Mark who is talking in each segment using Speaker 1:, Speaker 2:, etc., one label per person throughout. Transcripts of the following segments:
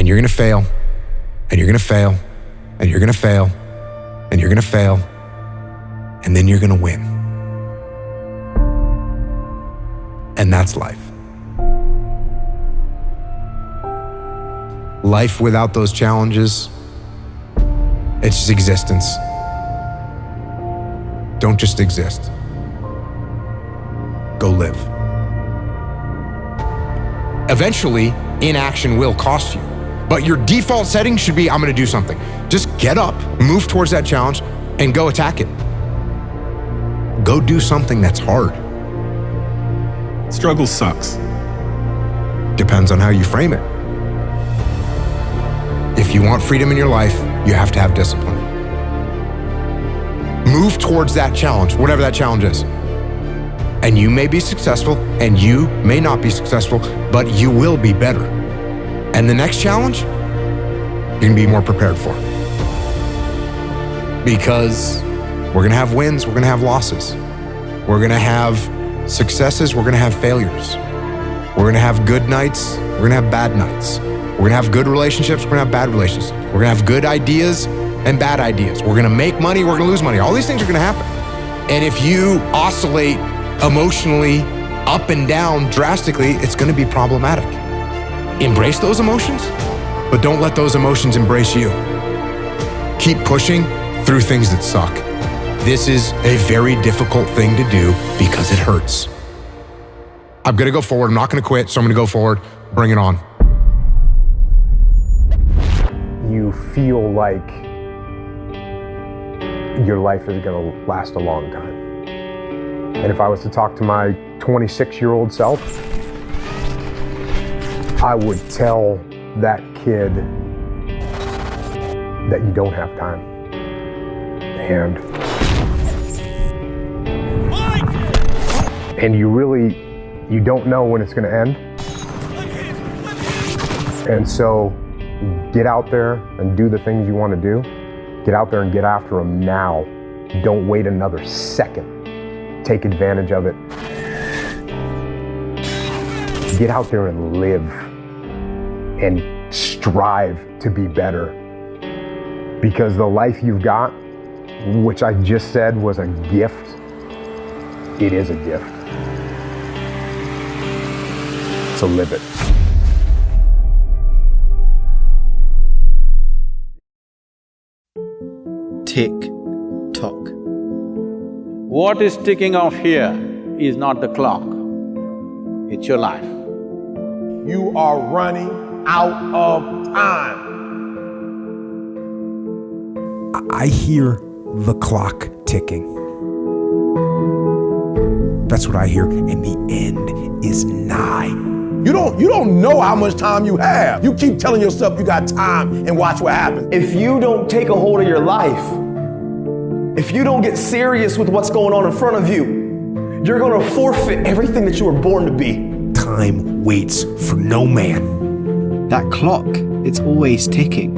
Speaker 1: you're gonna fail, and you're gonna fail, and you're gonna fail, and you're gonna fail, and then you're gonna win. And that's life. Life without those challenges, it's just existence. Don't just exist. Go live. Eventually, inaction will cost you, but your default setting should be, I'm gonna do something. Just get up, move towards that challenge, and go attack it. Go do something that's hard.
Speaker 2: Struggle sucks.
Speaker 1: Depends on how you frame it. If you want freedom in your life, you have to have discipline. Move towards that challenge, whatever that challenge is. And you may be successful, and you may not be successful, but you will be better. And the next challenge, you're gonna be more prepared for. Because we're gonna have wins, we're gonna have losses. We're gonna have successes, we're gonna have failures. We're gonna have good nights, we're gonna have bad nights. We're gonna have good relationships, we're gonna have bad relationships. We're gonna have good ideas and bad ideas. We're gonna make money, we're gonna lose money. All these things are gonna happen. And if you oscillate emotionally up and down drastically, it's gonna be problematic. Embrace those emotions, but don't let those emotions embrace you. Keep pushing through things that suck. This is a very difficult thing to do because it hurts. I'm gonna go forward, I'm not gonna quit, so I'm gonna go forward, bring it on.
Speaker 3: You feel like your life is gonna last a long time. And if I was to talk to my 26-year-old self, I would tell that kid that you don't have time. And you don't know when it's gonna end. And so get out there and do the things you wanna do. Get out there and get after them now. Don't wait another second. Take advantage of it. Get out there and live and strive to be better. Because the life you've got, which I just said was a gift, it is a gift. So live it.
Speaker 4: Tick tock.
Speaker 5: What is ticking off here is not the clock, it's your life.
Speaker 6: You are running out of time.
Speaker 1: I hear the clock ticking. That's what I hear, and the end is nigh.
Speaker 6: You don't know how much time you have. You keep telling yourself you got time and watch what happens.
Speaker 7: If you don't take a hold of your life, if you don't get serious with what's going on in front of you, you're gonna forfeit everything that you were born to be.
Speaker 1: Time waits for no man.
Speaker 4: That clock, it's always ticking.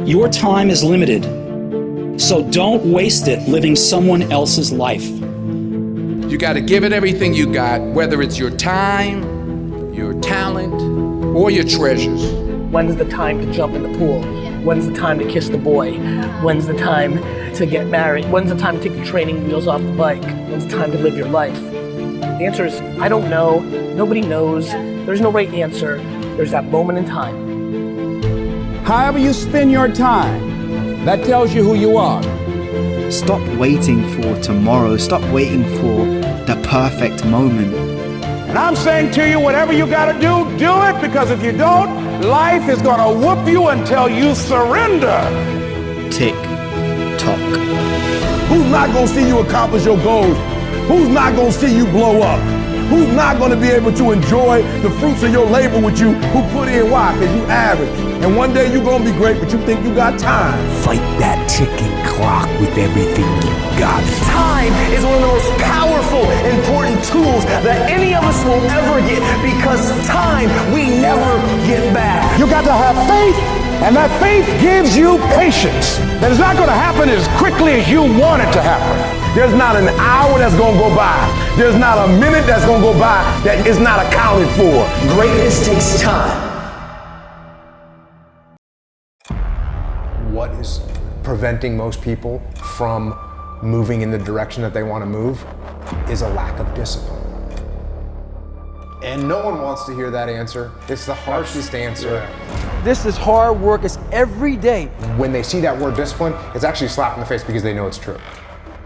Speaker 8: Your time is limited, so don't waste it living someone else's life.
Speaker 9: You got to give it everything you got, whether it's your time, your talent, or your treasures.
Speaker 10: When's the time to jump in the pool? When's the time to kiss the boy? When's the time to get married? When's the time to take the training wheels off the bike? When's the time to live your life? The answer is, I don't know. Nobody knows. There's no right answer. There's that moment in time.
Speaker 11: However you spend your time, that tells you who you are.
Speaker 4: Stop waiting for tomorrow. Stop waiting for the perfect moment.
Speaker 11: And I'm saying to you, whatever you gotta do it, because if you don't, life is gonna whoop you until you surrender.
Speaker 4: Tick tock.
Speaker 6: Who's not gonna see you accomplish your goals? Who's not gonna see you blow up? Who's not gonna be able to enjoy the fruits of your labor with you who put in? Why? Because you average. And one day you're gonna be great, but you think you got time.
Speaker 1: Fight that ticking clock with everything you got.
Speaker 7: Time is one of the most powerful, important tools that any of us will ever get, because time we never get back.
Speaker 11: You got to have faith, and that faith gives you patience. That it's not gonna happen as quickly as you want it to happen.
Speaker 6: There's not an hour that's gonna go by. There's not a minute that's gonna go by that is not accounted for.
Speaker 7: Greatness takes time.
Speaker 1: what is preventing most people from moving in the direction that they want to move is a lack of discipline. And no one wants to hear that answer. It's the harshest answer.
Speaker 2: This is hard work. It's every day.
Speaker 1: When they see that word discipline, it's actually a slap in the face because they know it's true.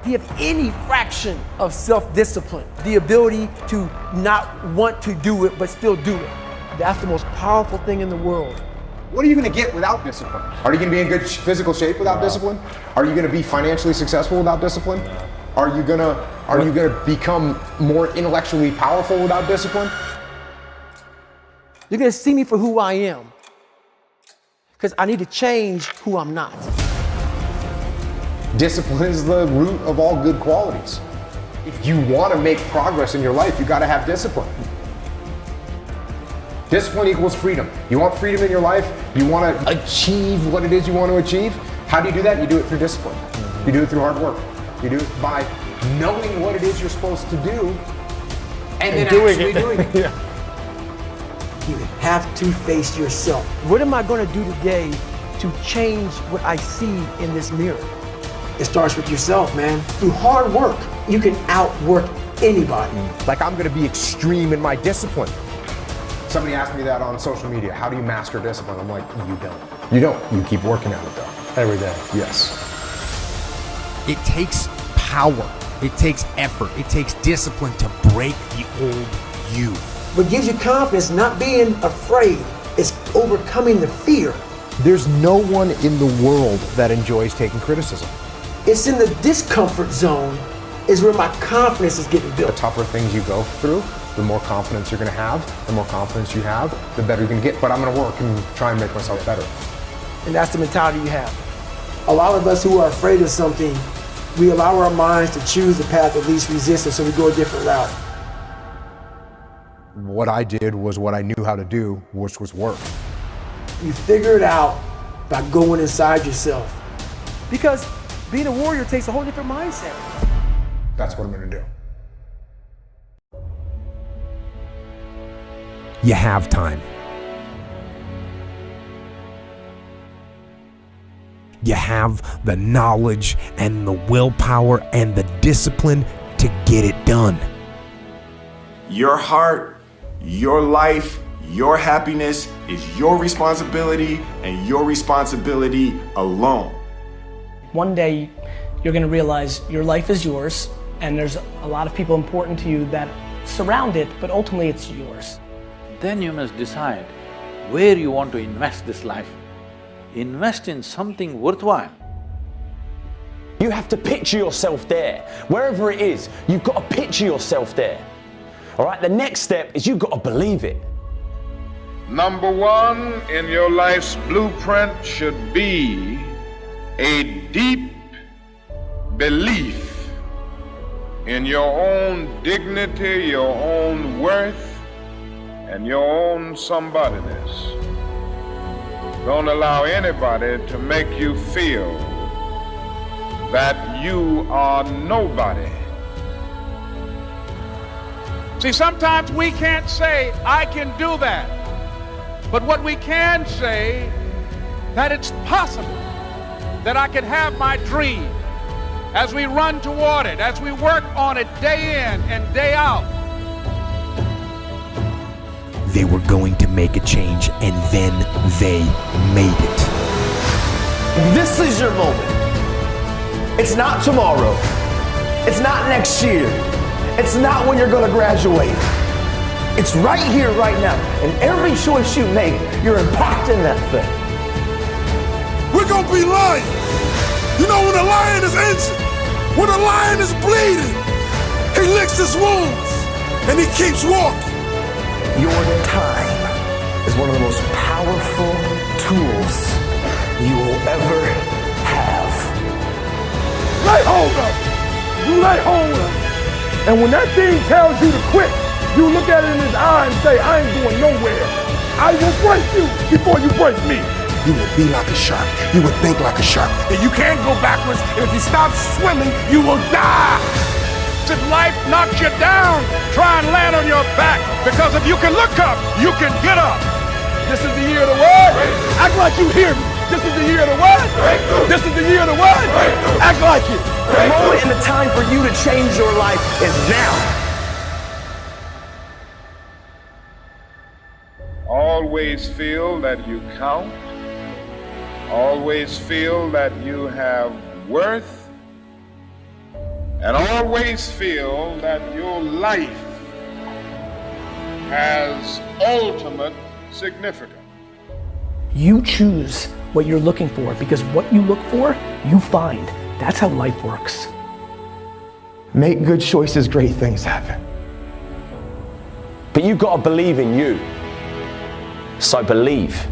Speaker 2: If you have any fraction of self-discipline, the ability to not want to do it but still do it, that's the most powerful thing in the world.
Speaker 1: What are you going to get without discipline? Are you going to be in good physical shape without discipline? Are you going to be financially successful without discipline? Are you going to become more intellectually powerful without discipline?
Speaker 2: You're going to see me for who I am, because I need to change who I'm not.
Speaker 1: Discipline is the root of all good qualities. If you want to make progress in your life, you got to have discipline. Discipline equals freedom. You want freedom in your life? You want to achieve what it is you want to achieve? How do you do that? You do it through discipline. You do it through hard work. You do it by knowing what it is you're supposed to do and then actually doing it.
Speaker 2: Yeah. You have to face yourself. What am I going to do today to change what I see in this mirror? It starts with yourself, man. Through hard work, you can outwork anybody.
Speaker 1: Like, I'm going to be extreme in my discipline. Somebody asked me that on social media. How do you master discipline? I'm like, you don't. You don't. You keep working at it though.
Speaker 3: Every day.
Speaker 1: Yes.
Speaker 12: It takes power. It takes effort. It takes discipline to break the old you.
Speaker 2: What gives you confidence, not being afraid, is overcoming the fear.
Speaker 1: There's no one in the world that enjoys taking criticism.
Speaker 2: It's in the discomfort zone is where my confidence is getting built.
Speaker 1: The tougher things you go through, the more confidence you're going to have. The more confidence you have, the better you're going to get. But I'm going to work and try and make myself better.
Speaker 2: And that's the mentality you have. A lot of us who are afraid of something, we allow our minds to choose the path of least resistance, so we go a different route.
Speaker 1: What I did was what I knew how to do, which was work.
Speaker 2: You figure it out by going inside yourself. Because being a warrior takes a whole different mindset.
Speaker 1: That's what I'm going to do.
Speaker 12: You have time. You have the knowledge and the willpower and the discipline to get it done.
Speaker 13: Your heart, your life, your happiness is your responsibility and your responsibility alone.
Speaker 10: One day, you're going to realize your life is yours, and there's a lot of people important to you that surround it, but ultimately it's yours.
Speaker 5: Then you must decide where you want to invest this life. Invest in something worthwhile.
Speaker 7: You have to picture yourself there. Wherever it is, you've got to picture yourself there. All right, the next step is you've got to believe it.
Speaker 14: Number one in your life's blueprint should be a deep belief in your own dignity, your own worth, and your own somebodyness. Don't allow anybody to make you feel that you are nobody.
Speaker 11: See, sometimes we can't say, I can do that. But what we can say, that it's possible that I can have my dream as we run toward it, as we work on it day in and day out.
Speaker 12: They were going to make a change, and then they made it.
Speaker 7: This is your moment. It's not tomorrow. It's not next year. It's not when you're gonna graduate. It's right here, right now. And every choice you make, you're impacting that thing.
Speaker 6: We're gonna be lions. You know, when a lion is injured, when a lion is bleeding, he licks his wounds and he keeps walking.
Speaker 7: Your time is one of the most powerful tools you will ever have.
Speaker 6: Lay hold of it. You lay hold of it. And when that thing tells you to quit, you look at it in his eye and say, I ain't going nowhere. I will break you before you break me.
Speaker 15: You will be like a shark. You will think like a shark.
Speaker 6: And you can't go backwards. And if you stop swimming, you will die. If life knocks you down, try and land on your back. Because if you can look up, you can get up. This is the year of the Lord. Act like you hear me. This is the year of the what? This is the year of the what? Act like it.
Speaker 7: The moment and the time for you to change your life is now.
Speaker 14: Always feel that you count. Always feel that you have worth. And always feel that your life has ultimate significance.
Speaker 10: You choose what you're looking for, because what you look for, you find. That's how life works.
Speaker 7: Make good choices, great things happen. But you've got to believe in you. So believe.